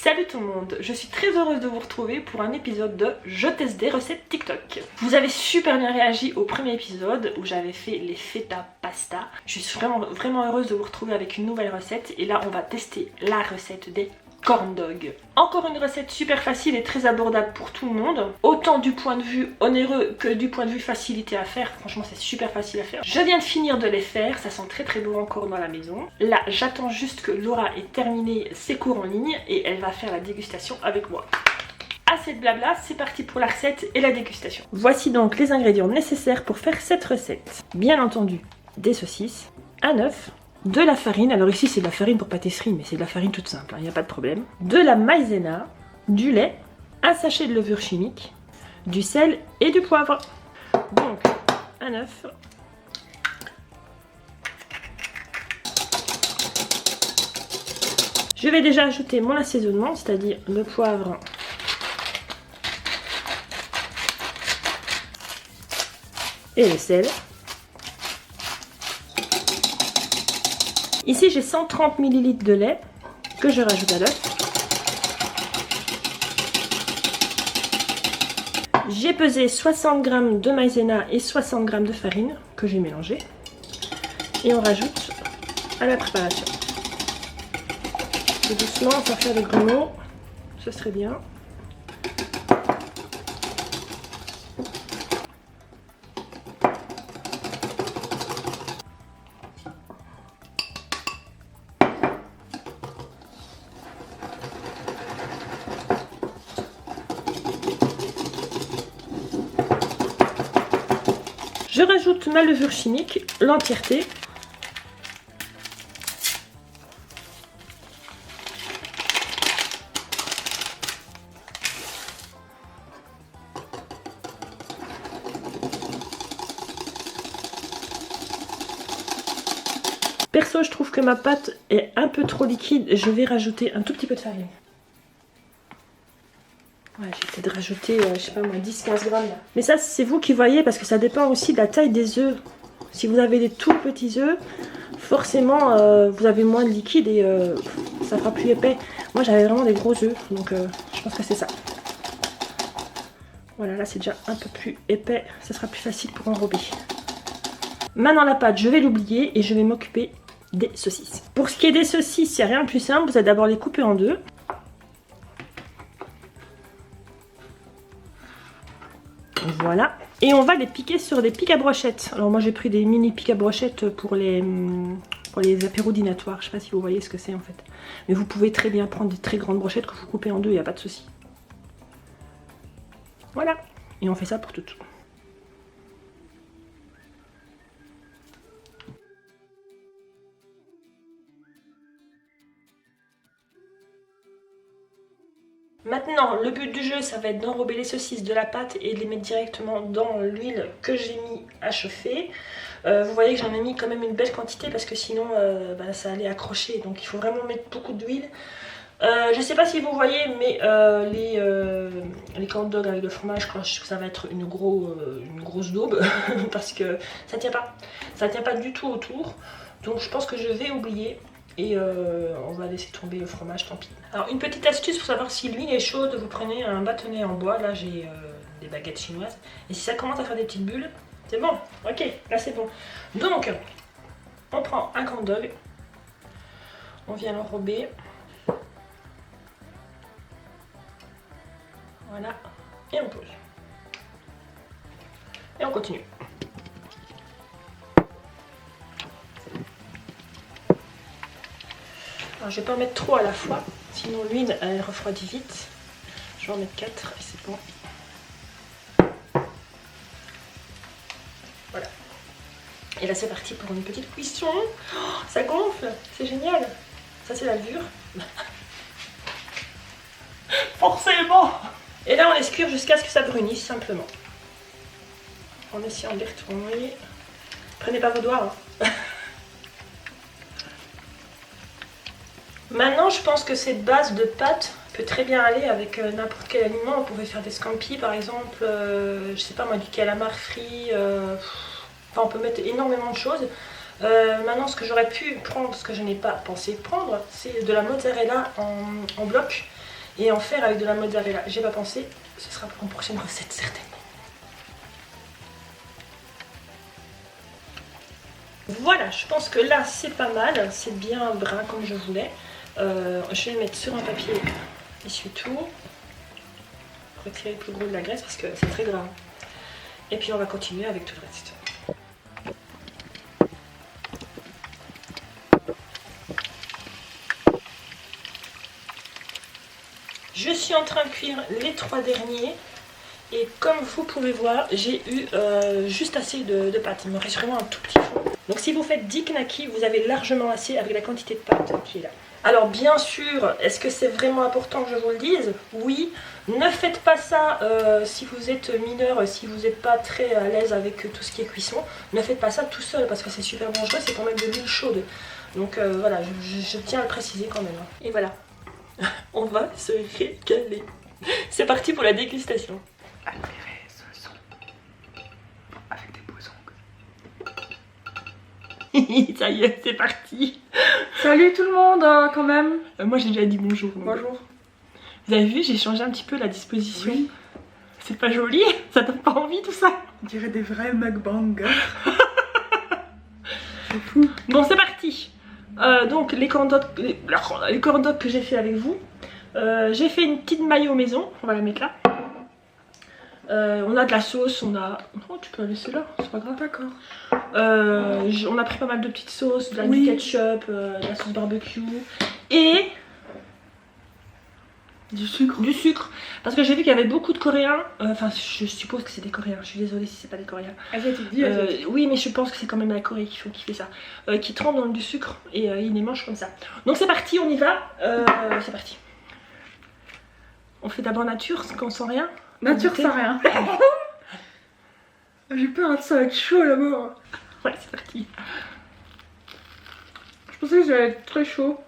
Salut tout le monde, je suis très heureuse de vous retrouver pour un épisode de Je teste des recettes TikTok. Vous avez super bien réagi au premier épisode où j'avais fait les feta pasta. Je suis vraiment heureuse de vous retrouver avec une nouvelle recette et là on va tester la recette des corn dogs. Encore une recette super facile et très abordable pour tout le monde, autant du point de vue onéreux que du point de vue facilité à faire. Franchement c'est super facile à faire. Je viens de finir de les faire, ça sent très très bon encore dans la maison. Là j'attends juste que Laura ait terminé ses cours en ligne et elle va faire la dégustation avec moi. Assez de blabla, c'est parti pour la recette et la dégustation. Voici donc les ingrédients nécessaires pour faire cette recette. Bien entendu des saucisses, un œuf, de la farine, alors ici c'est de la farine pour pâtisserie mais c'est de la farine toute simple, il n'y a pas de problème, de la maïzena, du lait, un sachet de levure chimique, du sel et du poivre. Donc un œuf, je vais déjà ajouter mon assaisonnement, c'est-à-dire le poivre et le sel. Ici j'ai 130 ml de lait que je rajoute à l'œuf. J'ai pesé 60 g de maïzena et 60 g de farine que j'ai mélangé. Et on rajoute à la préparation. Tout doucement, sans faire de grumeaux, ce serait bien. Je rajoute ma levure chimique, l'entièreté. Perso, je trouve que ma pâte est un peu trop liquide. Je vais rajouter un tout petit peu de farine. Ouais, j'ai peut-être rajouté, je sais pas moi, 10-15 grammes là. Mais ça, c'est vous qui voyez parce que ça dépend aussi de la taille des œufs. Si vous avez des tout petits œufs, forcément, vous avez moins de liquide et ça fera plus épais. Moi, j'avais vraiment des gros œufs, donc je pense que c'est ça. Voilà, là, c'est déjà un peu plus épais. Ça sera plus facile pour enrober. Maintenant, la pâte, je vais l'oublier et je vais m'occuper des saucisses. Pour ce qui est des saucisses, il n'y a rien de plus simple. Vous allez d'abord les couper en deux. Voilà, et on va les piquer sur des pics à brochettes. Alors moi j'ai pris des mini pics à brochettes pour les apéros dînatoires. Je sais pas si vous voyez ce que c'est en fait. Mais vous pouvez très bien prendre des très grandes brochettes que vous coupez en deux, il n'y a pas de souci. Voilà, et on fait ça pour tout. Maintenant, le but du jeu, ça va être d'enrober les saucisses de la pâte et de les mettre directement dans l'huile que j'ai mis à chauffer. Vous voyez que j'en ai mis quand même une belle quantité parce que sinon ça allait accrocher. Donc il faut vraiment mettre beaucoup d'huile. Je sais pas si vous voyez, mais les corn dogs avec le fromage, je crois que ça va être une grosse daube parce que ça tient pas. Ça tient pas du tout autour. Donc je pense que je vais oublier. Et on va laisser tomber le fromage, tant pis. Alors une petite astuce pour savoir si l'huile est chaude, vous prenez un bâtonnet en bois, là j'ai des baguettes chinoises. Et si ça commence à faire des petites bulles, c'est bon, ok, là c'est bon. Donc, on prend un corn dog, on vient l'enrober. Voilà, et on pose. Et on continue. Alors, je vais pas en mettre trop à la fois, sinon l'huile elle refroidit vite. Je vais en mettre 4 et c'est bon. Voilà. Et là c'est parti pour une petite cuisson. Oh, ça gonfle, c'est génial. Ça c'est la levure. Forcément. Et là on laisse cuire jusqu'à ce que ça brunisse simplement. En essayant de les retourner. Prenez pas vos doigts. Hein. Maintenant, je pense que cette base de pâte peut très bien aller avec n'importe quel aliment. On pouvait faire des scampi par exemple, je sais pas moi, du calamar frit. Enfin, on peut mettre énormément de choses. Maintenant, ce que j'aurais pu prendre, ce que je n'ai pas pensé prendre, c'est de la mozzarella en bloc. et en faire avec de la mozzarella. J'ai pas pensé, ce sera pour une prochaine recette certainement. Voilà, je pense que là c'est pas mal, c'est bien brun comme je voulais. Je vais le mettre sur un papier essuie-tout pour retirer le plus gros de la graisse parce que c'est très gras. Et puis on va continuer avec tout le reste. Je suis en train de cuire les 3 derniers. Et comme vous pouvez voir, j'ai eu juste assez de pâte. Il me reste vraiment un tout petit fond. Donc si vous faites 10 knackis, vous avez largement assez avec la quantité de pâte qui est là. Alors bien sûr, est-ce que c'est vraiment important que je vous le dise? Oui. Ne faites pas ça si vous êtes mineur, si vous n'êtes pas très à l'aise avec tout ce qui est cuisson. Ne faites pas ça tout seul parce que c'est super dangereux, c'est quand même de l'huile chaude. Donc voilà, je tiens à le préciser quand même. Et voilà, on va se régaler. C'est parti pour la dégustation. Admirer ce son avec des beaux ongles. Ça y est, c'est parti. Salut tout le monde, quand même. Moi j'ai déjà dit bonjour. Bonjour. Vous avez vu, j'ai changé un petit peu la disposition. Oui. C'est pas joli? Ça donne pas envie tout ça? On dirait des vrais mukbangers. C'est fou. Bon, c'est parti. Donc les corn dogs que j'ai fait avec vous. J'ai fait une petite mayo maison. On va la mettre là. On a de la sauce, on a... Oh, tu peux la laisser là, c'est pas grave. D'accord. On a pris pas mal de petites sauces, du ketchup, de la sauce barbecue et Du sucre. du sucre. Parce que j'ai vu qu'il y avait beaucoup de Coréens, enfin je suppose que c'est des Coréens, je suis désolée si c'est pas des Coréens. Asiatique, Oui, mais je pense que c'est quand même la Corée qui fait ça. Qui trempe dans du sucre et ils les mangent comme ça. Donc c'est parti, on y va. C'est parti. On fait d'abord nature, qu'on sent rien. Nature sans rien. J'ai peur que ça va être chaud là-bas. Ouais, c'est parti. Je pensais que ça allait être très chaud.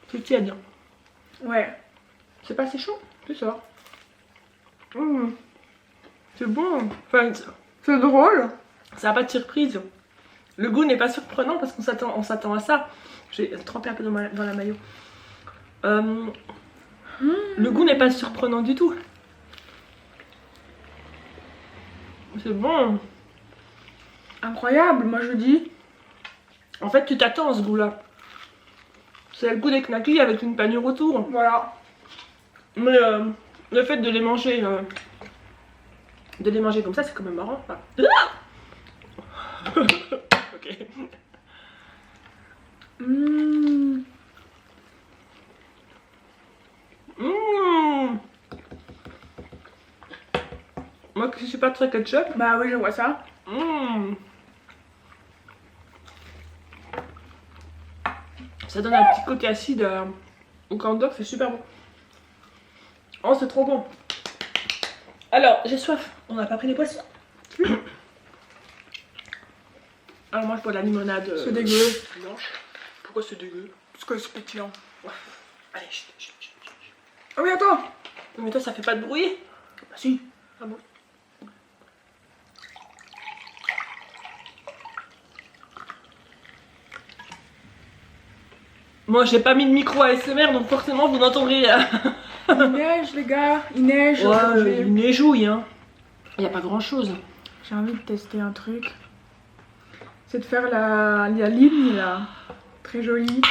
C'est tiède. Ouais. C'est pas assez chaud? C'est ça. C'est bon. Enfin, C'est drôle. ça n'a pas de surprise. Le goût n'est pas surprenant parce qu'on s'attend à ça. J'ai trempé un peu dans la mayo. Le goût n'est pas surprenant du tout. C'est bon. Incroyable, moi je dis. En fait, tu t'attends à ce goût-là. C'est le goût des knackis avec une panure autour. Voilà. Mais le fait de les manger comme ça, c'est quand même marrant. Enfin... Ok. Moi qui suis pas très ketchup. Bah oui, je vois ça. Ça donne un petit côté acide au corn dog, c'est super bon. Oh, c'est trop bon. Alors, j'ai soif. On n'a pas pris les poissons. Alors moi je bois de la limonade C'est dégueu. blanche. Pourquoi c'est dégueu? Parce que c'est pétillant. Ouais. Allez, chut. Ah oui, attends. Mais toi ça fait pas de bruit? Bah si. Ah bon? Moi j'ai pas mis de micro ASMR donc forcément vous n'entendrez rien. Il neige les gars, il neige. Ouais, il neigouille hein. Il n'y a pas grand chose. J'ai envie de tester un truc. C'est de faire la ligne là. Très jolie.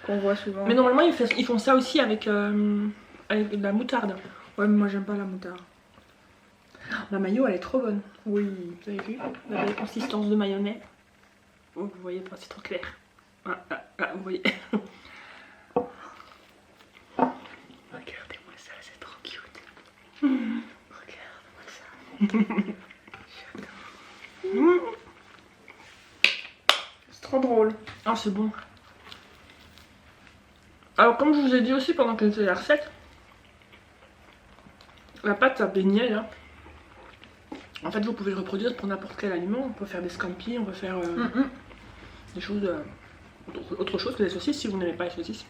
Qu'on voit souvent. Mais normalement ils font ça aussi avec de la moutarde. Ouais, mais moi j'aime pas la moutarde. La mayo elle est trop bonne. Oui. Vous avez vu? La belle consistance de mayonnaise. Oh, vous voyez pas, c'est trop clair. Ah, vous voyez. Regardez-moi ça, c'est trop cute. Regarde-moi ça. C'est trop drôle. Ah, c'est bon. Alors, comme je vous ai dit aussi pendant que j'ai la recette, la pâte à beignet là, en fait, vous pouvez le reproduire pour n'importe quel aliment. On peut faire des scampi, on peut faire des choses, autre chose que les saucisses si vous n'aimez pas les saucisses.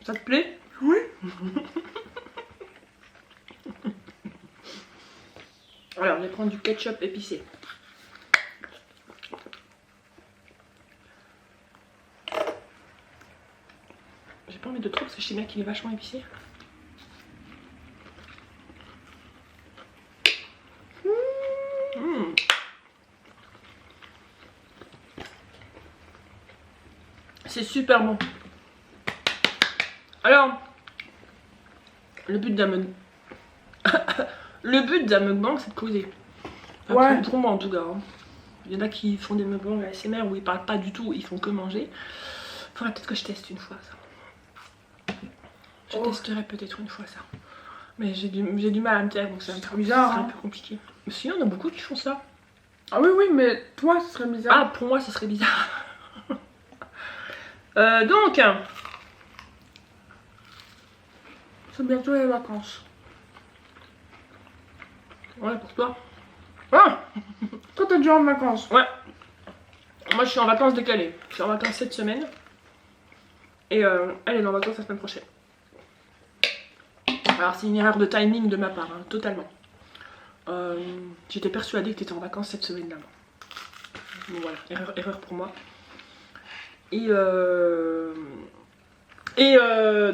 Ça te plaît? Oui. Alors, je vais prendre du ketchup épicé. pas en mettre de trop parce que je sais bien qu'il est vachement épicé. Mmh. C'est super bon. Alors, le but d'un mukbang, c'est de causer. Enfin, pour moi en tout cas. Hein. Il y en a qui font des mukbangs ASMR où ils parlent pas du tout, ils font que manger. Faudrait peut-être que je teste une fois ça. Je testerai peut-être une fois ça. Mais j'ai du mal à me taire, donc c'est un peu bizarre. C'est un peu compliqué. Mais sinon, il y en a beaucoup qui font ça. Ah oui, oui, mais toi, ce serait bizarre. Ah, pour moi, ce serait bizarre. Donc, c'est bientôt les vacances. Ouais, pour toi. Ah, toi, t'es déjà en vacances. Ouais. Moi, je suis en vacances décalées. Je suis en vacances cette semaine. Et elle est en vacances la semaine prochaine. Alors, c'est une erreur de timing de ma part, hein, totalement. J'étais persuadée que tu étais en vacances cette semaine-là. Bon, voilà, erreur pour moi. Et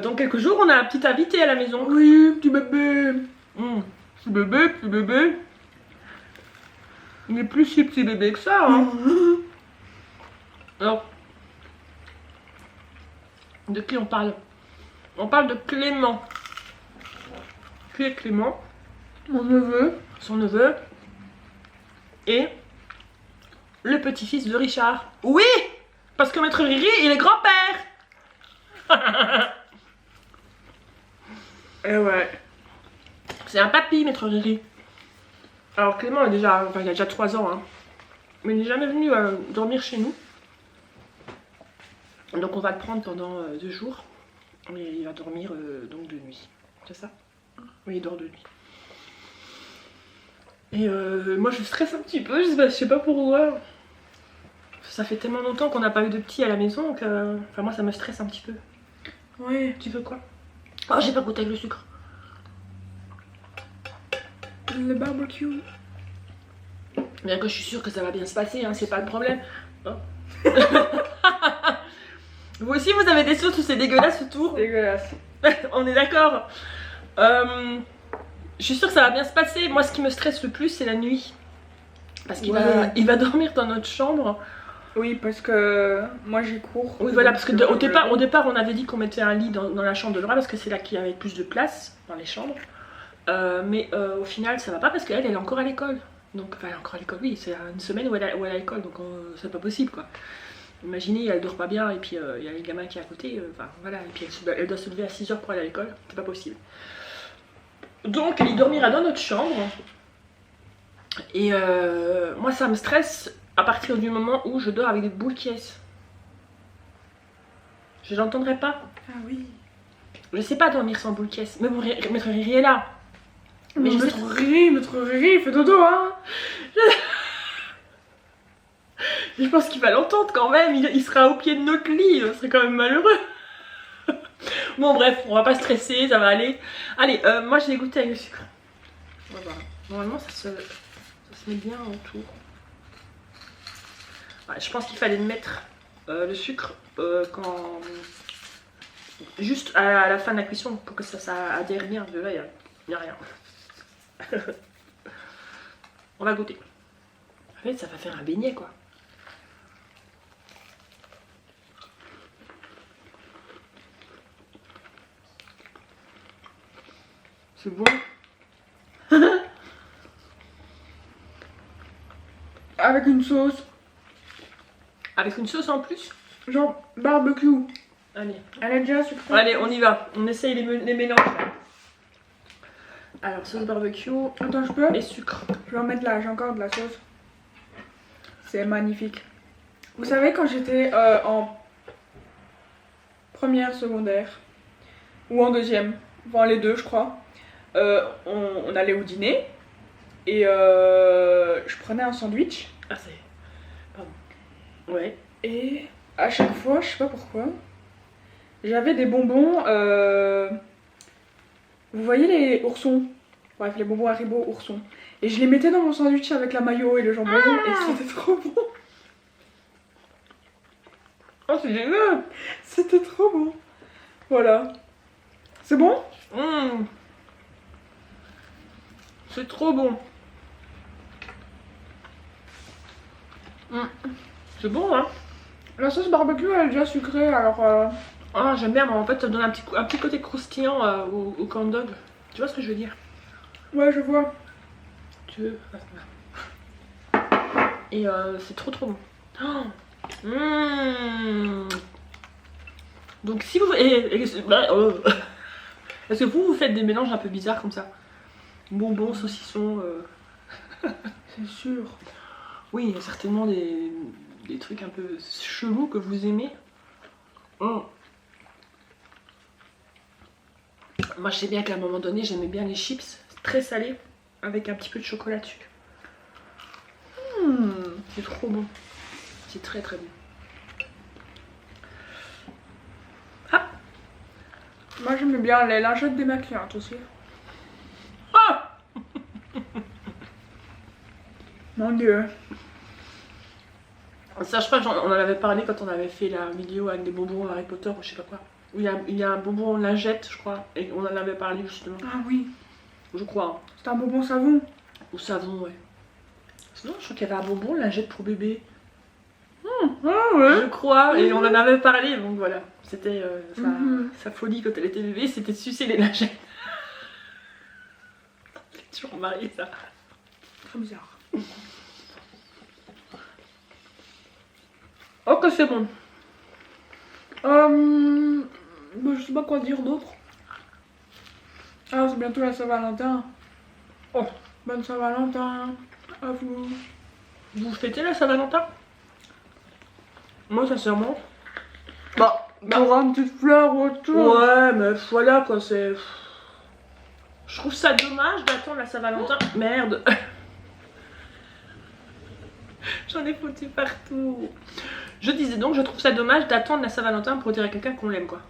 dans quelques jours, on a un petit invité à la maison. Oui, petit bébé. Petit bébé. Il est plus si petit bébé que ça. Hein. Alors, de qui on parle? On parle de Clément. Qui est Clément? Mon neveu. Son neveu. Et le petit-fils de Richard. Oui! Parce que Maître Riri, il est grand-père. Et ouais. C'est un papy, Maître Riri. Alors Clément est déjà, enfin, il a déjà 3 ans, hein. Mais il n'est jamais venu dormir chez nous. Donc on va le prendre pendant 2 jours. Et il va dormir donc de nuit. C'est ça? Oui, il dort de nuit. Et moi je stresse un petit peu, je sais pas pourquoi. Ça fait tellement longtemps qu'on n'a pas eu de petits à la maison que... Enfin moi ça me stresse un petit peu. Oui. Tu veux quoi? Oh, j'ai pas goûté avec le sucre. Le barbecue. Bien que je suis sûre que ça va bien se passer, hein, c'est pas le problème. Oh. Vous aussi vous avez des sauces où c'est dégueulasse autour? Dégueulasse. On est d'accord. Je suis sûre que ça va bien se passer. Moi ce qui me stresse le plus c'est la nuit. Parce qu'il va dormir dans notre chambre. Oui, parce que moi j'ai cours. Oui, voilà, parce que au départ, on avait dit qu'on mettait un lit dans la chambre de Laura parce que c'est là qu'il y avait plus de place dans les chambres. Mais au final, ça va pas parce qu'elle, elle est encore à l'école. Donc, enfin, elle est encore à l'école, oui, c'est une semaine où elle est à l'école, donc c'est pas possible quoi. Imaginez, elle dort pas bien et puis il y a les gamins qui est à côté, enfin voilà, et puis elle doit se lever à 6 h pour aller à l'école, c'est pas possible. Donc, il dormira dans notre chambre. Et moi, ça me stresse à partir du moment où je dors avec des boules qui est. Je l'entendrai pas. Ah oui. Je sais pas dormir sans boule caisse. Mais bon, Maître Riri est là. Mais Maître Riri, fais dodo, hein. Je pense qu'il va l'entendre quand même. Il sera au pied de notre lit. Ce serait quand même malheureux. Bon, bref, on va pas stresser, ça va aller. Allez, moi je l'ai goûté avec le sucre. On va voir. Normalement, ça se met bien autour. Ouais, je pense qu'il fallait mettre le sucre quand... juste à la fin de la cuisson pour que ça adhère bien. De là, il n'y a rien. On va goûter. En fait, ça va faire un beignet quoi. C'est bon. Avec une sauce. Avec une sauce en plus? Genre barbecue. Allez. Elle est déjà sucrée. Allez, on y va. On essaye les mélanges. Alors, sauce barbecue. Attends, je peux? Et sucre. Je vais en mettre là, j'ai encore de la sauce. C'est magnifique. Vous savez, quand j'étais en première secondaire, ou en deuxième, enfin les deux je crois, on allait au dîner et je prenais un sandwich. Ah, c'est... Pardon. Ouais. Et à chaque fois, je sais pas pourquoi, j'avais des bonbons, vous voyez les oursons? Bref, les bonbons Haribo oursons. Et je les mettais dans mon sandwich avec la mayo et le jambon et c'était trop bon. Oh, c'est génial. C'était trop bon. Voilà. C'est bon? Mmh. C'est trop bon. Mmh. C'est bon, hein? La sauce barbecue, elle est déjà sucrée, alors... Ah, j'aime bien, mais en fait, ça donne un petit côté croustillant au corn dog. Tu vois ce que je veux dire? Ouais, je vois. Tu veux? Et c'est trop bon. Oh. Mmh. Donc si vous... Est-ce que vous faites des mélanges un peu bizarres comme ça? Bonbons, saucissons... C'est sûr. Oui, il y a certainement des trucs un peu chelous que vous aimez. Mmh. Moi je sais bien qu'à un moment donné j'aimais bien les chips très salés avec un petit peu de chocolat dessus. Mmh. C'est trop bon. C'est très bon. Ah, Moi, j'aime bien les lingettes démaquillantes aussi. ah, Mon Dieu. ça je crois qu'on en avait parlé quand on avait fait la vidéo avec des bonbons Harry Potter ou je sais pas quoi. Où il y a un bonbon en lingette je crois et on en avait parlé justement. Ah oui. Je crois. Hein. C'est un bonbon savon. Ou savon, ouais. Sinon je crois qu'il y avait un bonbon lingette pour bébé. Ah ouais. Je crois, et on en avait parlé, donc voilà. C'était sa folie quand elle était bébé, c'était de sucer les lingettes. C'est toujours marié ça. Très bizarre. Oh que c'est bon. Je sais pas quoi dire d'autre. Ah, c'est bientôt la Saint-Valentin. Oh. Bonne Saint-Valentin. À vous. Vous fêtez la Saint-Valentin? Moi sincèrement. Bah, Pour une petite fleur autour. ouais, mais voilà quoi, c'est... Je trouve ça dommage d'attendre la Saint-Valentin. Merde. J'en ai foutu partout. Je disais donc, je trouve ça dommage d'attendre la Saint-Valentin pour dire à quelqu'un qu'on l'aime quoi.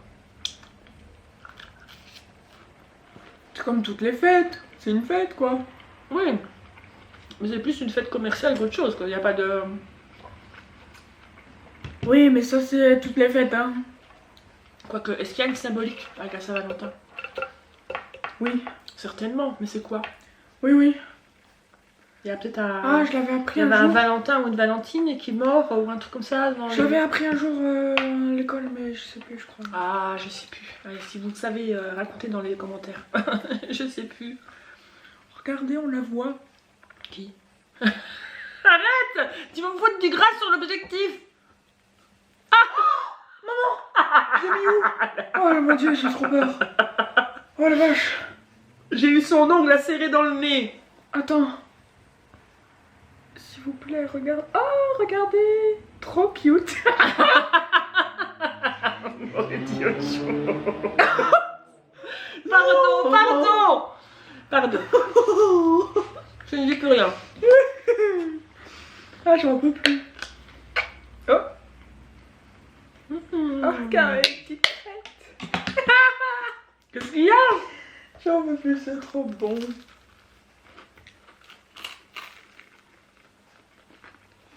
C'est comme toutes les fêtes. C'est une fête quoi. Oui. Mais c'est plus une fête commerciale qu'autre chose quoi. Il n'y a pas de... Oui, mais ça c'est toutes les fêtes hein. Quoique, est-ce qu'il y a une symbolique avec la Saint-Valentin? Oui. Certainement, mais c'est quoi? Oui, oui. Il y a peut-être un... Ah, je l'avais appris Il y un avait un jour. Valentin ou une Valentine qui est mort ou un truc comme ça dans Je l'avais appris un jour à l'école, mais je sais plus, je crois. Ah, je sais plus. Allez, si vous le savez, racontez dans les commentaires. Je sais plus. Regardez, on la voit. Qui? Arrête! Tu vas me foutre du gras sur l'objectif! J'ai mis où? Oh mon dieu, j'ai trop peur. Oh la vache. J'ai eu son ongle à serrer dans le nez. Attends. S'il vous plaît, regarde. Oh, regardez. Trop cute. Pardon. Je ne dis plus rien. Ah, j'en peux plus. Oh. Oh, regarde, une petite crête. Qu'est-ce qu'il y a? J'en peux plus, c'est trop bon.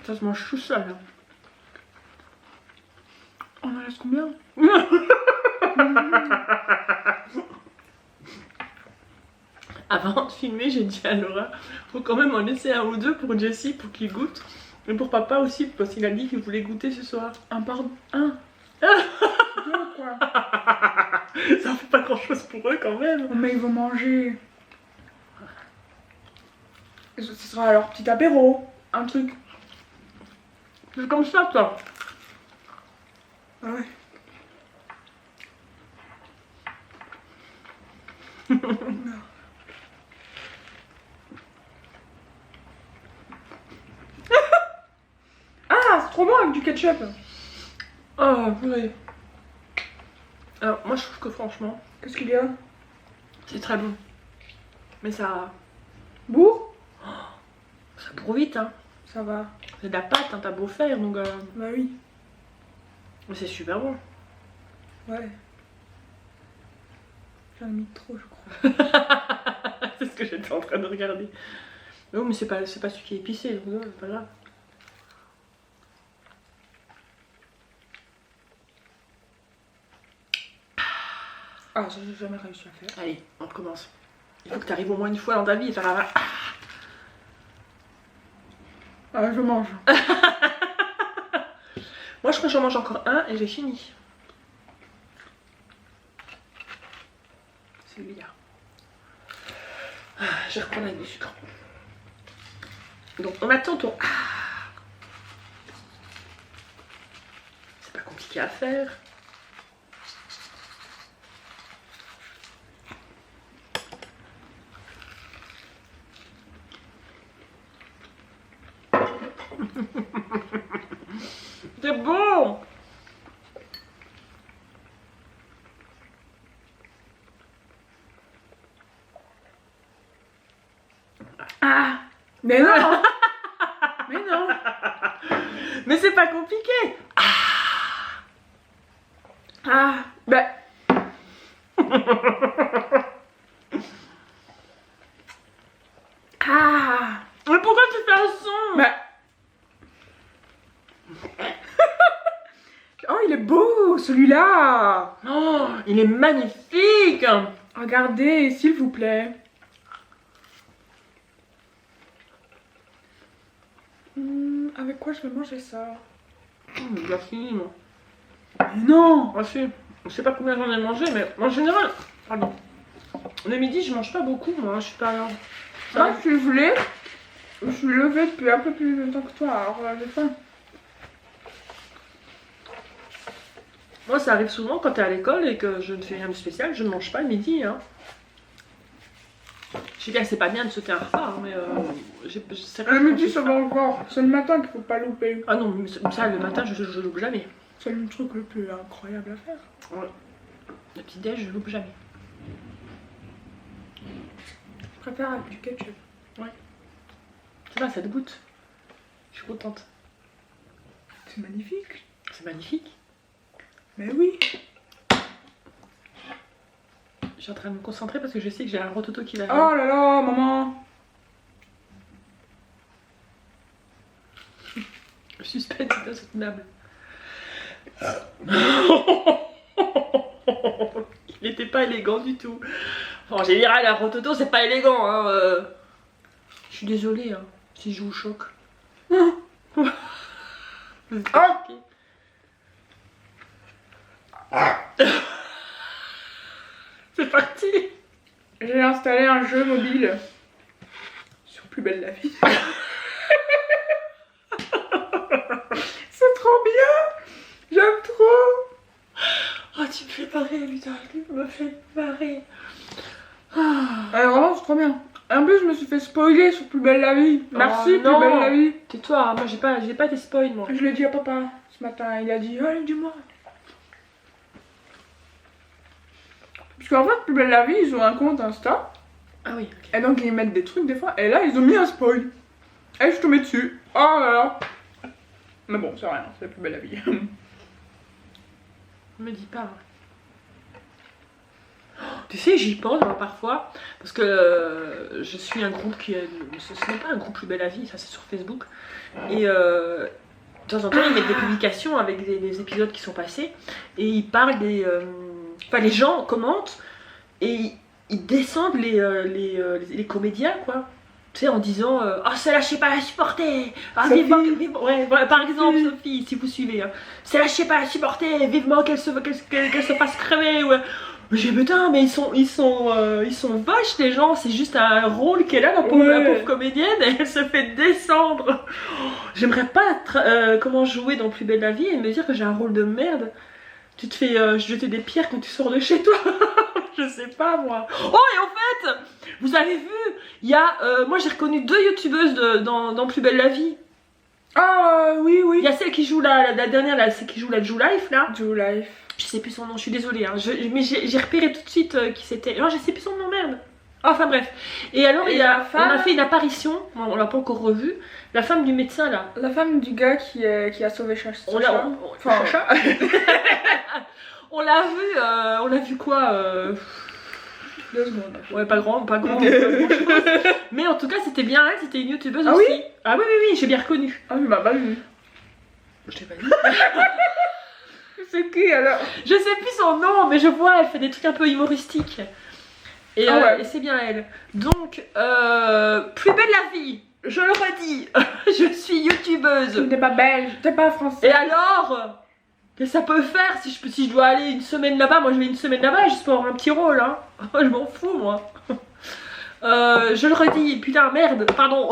Ça se mange tout seul. Hein. On en laisse combien? Avant de filmer, j'ai dit à Laura, faut quand même en laisser un ou deux pour Jessie pour qu'il goûte. Et pour papa aussi, parce qu'il a dit qu'il voulait goûter ce soir. Un pardon. Un. Deux, quoi. Ça fait pas grand chose pour eux quand même. Oh, mais ils vont manger. Ce sera leur petit apéro. Un truc. C'est comme ça, toi. Ah ouais. Ah, c'est trop bon avec du ketchup. Oh, oui. Alors, moi je trouve que franchement, Qu'est-ce qu'il y a? c'est très bon. Mais ça Bourre? bourre vite, hein. Ça va. C'est de la pâte, hein, t'as beau faire, donc... Bah oui. Mais c'est super bon. Ouais. J'en ai mis trop, je crois. C'est ce que j'étais en train de regarder. Non, mais c'est pas celui qui est épicé, donc non, c'est pas grave. Ah, ça j'ai jamais réussi à faire. Allez, on recommence. Il faut que tu arrives au moins une fois dans ta vie et faire un... Ah, je mange. Moi, je crois que j'en mange encore un et j'ai fini. Celui-là. Je vais reprendre avec du sucre. Donc, on attend ton... C'est pas compliqué à faire. C'est bon. Ah, mais non. Mais non. Mais c'est pas compliqué. Ah, bah. Ah. Mais pourquoi tu fais un son? Bah. Oh, il est beau, celui-là. Oh, il est magnifique. Regardez, s'il vous plaît. Avec quoi je vais manger ça? J'ai fini, moi. Mais non. Ah si. Je sais pas combien j'en ai mangé, mais en général... Pardon. Le midi, je mange pas beaucoup, moi. Je suis pas... Moi, si je voulais, je suis levée depuis un peu plus longtemps que toi, alors j'ai faim. Moi, ça arrive souvent quand t'es à l'école et que je ne fais rien de spécial, je ne mange pas le midi. Hein. Je sais bien que c'est pas bien de sauter un repas, hein, mais c'est Le midi, ça va encore. C'est le matin qu'il faut pas louper. Ah non, mais ça, le matin, je loupe jamais. C'est le truc le plus incroyable à faire. Ouais. Le petit déj, je loupe jamais. Je préfère avec du ketchup. Ça va, ça te goûte. Je suis contente. C'est magnifique. C'est magnifique. Mais oui. Je suis en train de me concentrer parce que je sais que j'ai un rototo qui va venir. Oh là là, maman. Le suspense est insoutenable. Il n'était pas élégant du tout. En général, un rototo, c'est pas élégant. Hein. Je suis désolée hein, si je vous choque. C'est parti. J'ai installé un jeu mobile sur Plus belle la vie. C'est trop bien. J'aime trop. Oh, tu me fais marrer, putain. Tu me fais marrer. Vraiment, c'est trop bien. En plus, je me suis fait spoiler sur Plus belle la vie. Merci, non. Plus belle la vie. Tais-toi, hein, moi j'ai pas été spoil, moi. Je l'ai dit à papa ce matin. Il a dit, allez, dis-moi. Parce qu'en fait, Plus belle la vie, ils ont un compte Insta. Ah oui, ok. Et donc, ils mettent des trucs des fois. Et là, ils ont mis un spoil. Et je suis tombée dessus. Oh là là. Mais bon, c'est rien. C'est Plus belle la vie. Me dis pas. Tu sais, j'y pense moi, parfois, parce que je suis un groupe qui est... Ce n'est pas un groupe Plus belle la vie, ça c'est sur Facebook. Et de temps en temps, ils mettent des publications avec des épisodes qui sont passés. Et ils parlent des... Enfin, les gens commentent et ils descendent les comédiens, quoi. Tu sais, en disant oh, celle-là, je sais pas la supporter. Ah, vivement, ouais, par exemple, Sophie, si vous suivez. Hein. Celle-là, je sais pas la supporter. Vivement qu'elle se fasse crever. Ouais. J'ai putain, mais ils sont vaches, les gens. C'est juste un rôle qu'elle a, la pauvre comédienne. Et elle se fait descendre. Oh, j'aimerais pas comment jouer dans Plus belle la vie et me dire que j'ai un rôle de merde. Tu te fais jeter des pierres quand tu sors de chez toi. Je sais pas moi. Oh, et en fait, vous avez vu, il y a moi j'ai reconnu 2 youtubeuses dans Plus belle la vie. Ah oui, oui. Il y a celle qui joue la dernière là, celle qui joue la Joue Life là. Joue Life. Je sais plus son nom, je suis désolée hein. Mais j'ai repéré tout de suite qui c'était. Non, je sais plus son nom, merde. Enfin bref. Et alors Et on a fait une apparition, on l'a pas encore revue. La femme du médecin là. La femme du gars qui a sauvé Chacha. Chacha. On l'a vu quoi 2 secondes. Ouais, pas grand chose. Mais en tout cas, c'était bien elle, c'était une youtubeuse Ah aussi. oui Oui, j'ai bien reconnu. Ah, je m'as pas vu. Je t'ai pas dit. C'est qui alors? Je sais plus son nom, mais je vois, elle fait des trucs un peu humoristiques. Et, Ah ouais. et c'est bien elle. Donc, plus belle la vie, je le redis, je suis youtubeuse. T'es pas belge, t'es pas français. Et alors, qu'est-ce que ça peut faire si je dois aller une semaine là-bas? Moi je vais une semaine là-bas juste pour avoir un petit rôle, hein. Je m'en fous moi. Je le redis, putain merde, pardon.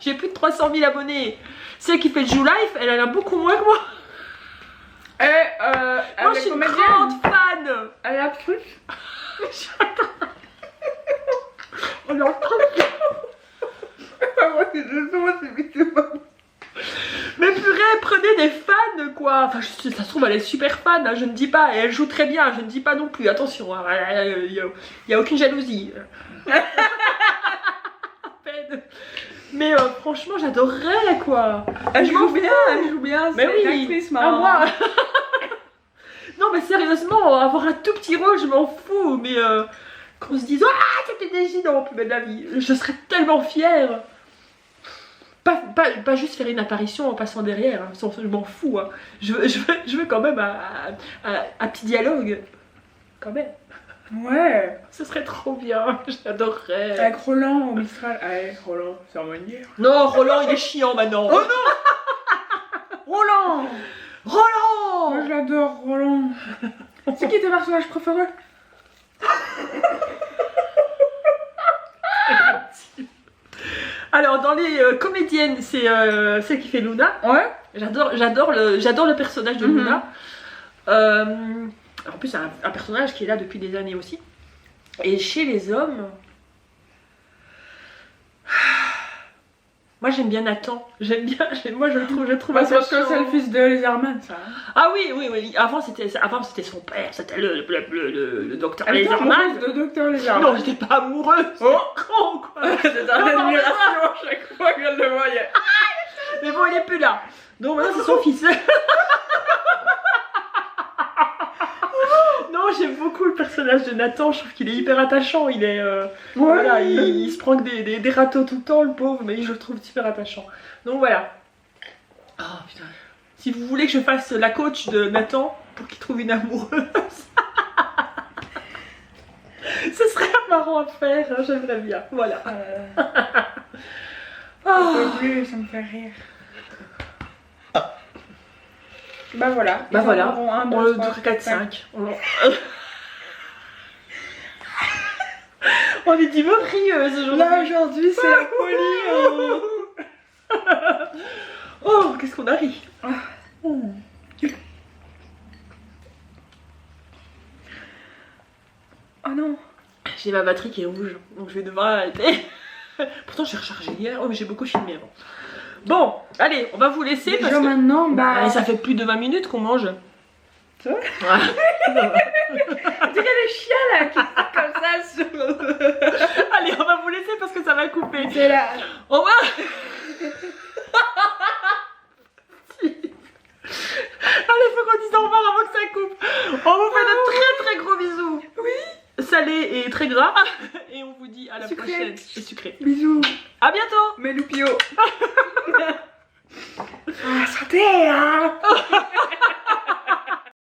J'ai plus de 300 000 abonnés. Celle qui fait le Jou Life, elle en a beaucoup moins que moi. Elle Moi je est suis une comédienne. grande fan. Elle est actrice. Oh non, mais purée, prenez des fans quoi. Enfin, ça se trouve, elle est super fan, hein, je ne dis pas. Et elle joue très bien, je ne dis pas non plus. Attention, il n'y a aucune jalousie. À peine. Mais franchement, j'adorerais quoi. Elle Je m'en joue bien, elle joue bien. Mais C'est une oui, actrice, à maman. moi. Non, mais sérieusement, avoir un tout petit rôle, je m'en fous. Mais qu'on se dise, ah, c'était des dans plus belle de la vie. Je serais tellement fière. Pas juste faire une apparition en passant derrière, hein. Je m'en fous. Hein. Je veux quand même un petit dialogue. Quand même. Ouais. Ce serait trop bien. J'adorerais. Avec Roland au Mistral. Allez, Roland, c'est en manière. Non, Roland, il est chiant maintenant. Oh non. Roland. Roland. Moi, je l'adore, Roland. C'est qui tes personnages préférés? Alors, dans les comédiennes, c'est celle qui fait Luna. Ouais. J'adore le personnage de Mhm. Luna. En plus, c'est un personnage qui est là depuis des années aussi. Et chez les hommes, moi j'aime bien Nathan. Moi je le trouve Bah, c'est parce que attachant. c'est le fils de Laserman, ça. Ah oui. Avant c'était son père, c'était le docteur Elle était Laserman. amoureuse de Docteur Laserman. Non, j'étais pas amoureuse. Oh. Con quoi. C'était en admiration à chaque fois qu'elle le voyait. Mais bon, il est plus là. Donc maintenant c'est son fils. Non, j'aime beaucoup le personnage de Nathan. Je trouve qu'il est hyper attachant. Il est voilà, il se prend que des râteaux tout le temps, le pauvre, mais je le trouve super attachant. Donc voilà. Oh putain. Si vous voulez que je fasse la coach de Nathan pour qu'il trouve une amoureuse, ce serait marrant à faire. Hein, j'aimerais bien. Voilà. Je peux plus, ça me fait rire. Bah voilà. Bah Ils voilà. en auront un, On deux, le trois, 4, 5. On est divertieuse aujourd'hui. Là aujourd'hui c'est la folie. Oh, qu'est-ce qu'on a ri. Oh non. J'ai ma batterie qui est rouge, donc je vais devoir arrêter. Pourtant j'ai rechargé hier, oh mais j'ai beaucoup filmé avant. Bon, allez, on va vous laisser parce Déjà que... maintenant, bah. ça fait plus de 20 minutes qu'on mange. C'est vrai? Ouais. Tu sais les chiens là qui font comme ça sur. Allez, on va vous laisser parce que ça va couper. C'est là. Au revoir. Allez, faut qu'on dise au revoir avant que ça coupe. On vous fait de très très gros bisous. Oui. Salé et très gras. Et on vous dit à la Sucré. prochaine. Et sucré. Bisous. À bientôt. Mes loupio. Ah, santé hein.